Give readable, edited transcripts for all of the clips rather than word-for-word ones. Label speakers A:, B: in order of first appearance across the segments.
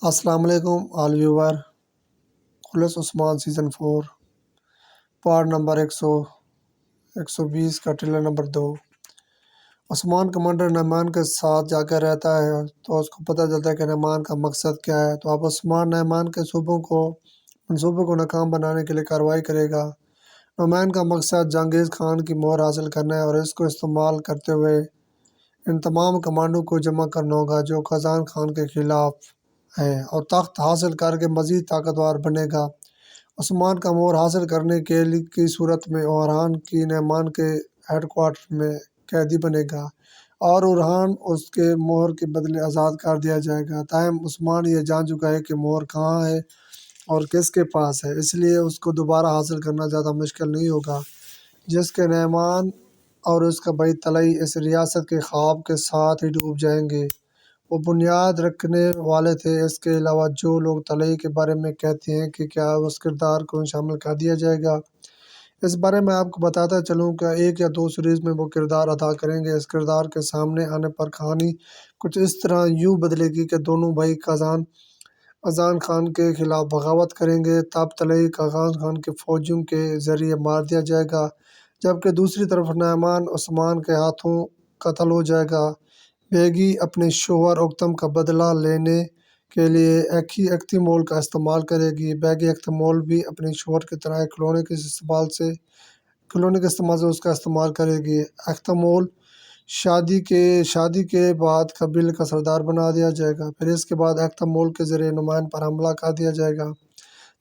A: السلام علیکم آل ویور، خلص عثمان season 4 part number 120 کا ٹریلر نمبر 2۔ عثمان کمانڈر نعمان کے ساتھ جا کر رہتا ہے تو اس کو پتہ چلتا ہے کہ نعمان کا مقصد کیا ہے، تو اب عثمان نعمان کے منصوبوں کو ناکام بنانے کے لیے کارروائی کرے گا۔ نعمان کا مقصد جہانگیر خان کی مہر حاصل کرنا ہے اور اس کو استعمال کرتے ہوئے ان تمام کمانڈوں کو جمع کرنا ہوگا جو خزان خان کے خلاف ہے اور تخت حاصل کر کے مزید طاقتور بنے گا۔ عثمان کا مہر حاصل کرنے کی صورت میں اورحان کی نعمان کے ہیڈ کوارٹر میں قیدی بنے گا اور اورحان اس کے مہر کے بدلے آزاد کر دیا جائے گا۔ تاہم عثمان یہ جان چکا ہے کہ مہر کہاں ہے اور کس کے پاس ہے، اس لیے اس کو دوبارہ حاصل کرنا زیادہ مشکل نہیں ہوگا، جس کے نعمان اور اس کا بھائی طلئی اس ریاست کے خواب کے ساتھ ہی ڈوب جائیں گے۔ وہ بنیاد رکھنے والے تھے۔ اس کے علاوہ جو لوگ طلئی کے بارے میں کہتے ہیں کہ کیا اس کردار کو شامل کر دیا جائے گا، اس بارے میں آپ کو بتاتا چلوں کہ 1 یا 2 سیریز میں وہ کردار ادا کریں گے۔ اس کردار کے سامنے آنے پر کہانی کچھ اس طرح یوں بدلے گی کہ دونوں بھائی خزان خان کے خلاف بغاوت کریں گے، تب طلئی خزان خان کے فوجیوں کے ذریعے مار دیا جائے گا، جبکہ دوسری طرف نعمان عثمان کے ہاتھوں قتل ہو جائے گا۔ بیگی اپنے شوہر اکتم کا بدلہ لینے کے لیے اختمول کا استعمال کرے گی۔ بیگی اختمول بھی اپنے شوہر کی طرح کھلونے کے استعمال سے اس کا استعمال کرے گی۔ اختمول شادی کے بعد قبیلے کا سردار بنا دیا جائے گا، پھر اس کے بعد اختمول کے ذریعے نعمان پر حملہ کر دیا جائے گا۔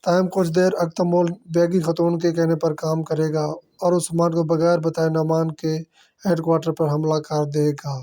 A: تاہم کچھ دیر اختمول بیگی خاتون کے کہنے پر کام کرے گا اور عثمان کو بغیر بتائے نعمان کے ہیڈ کوارٹر پر حملہ کر دے گا۔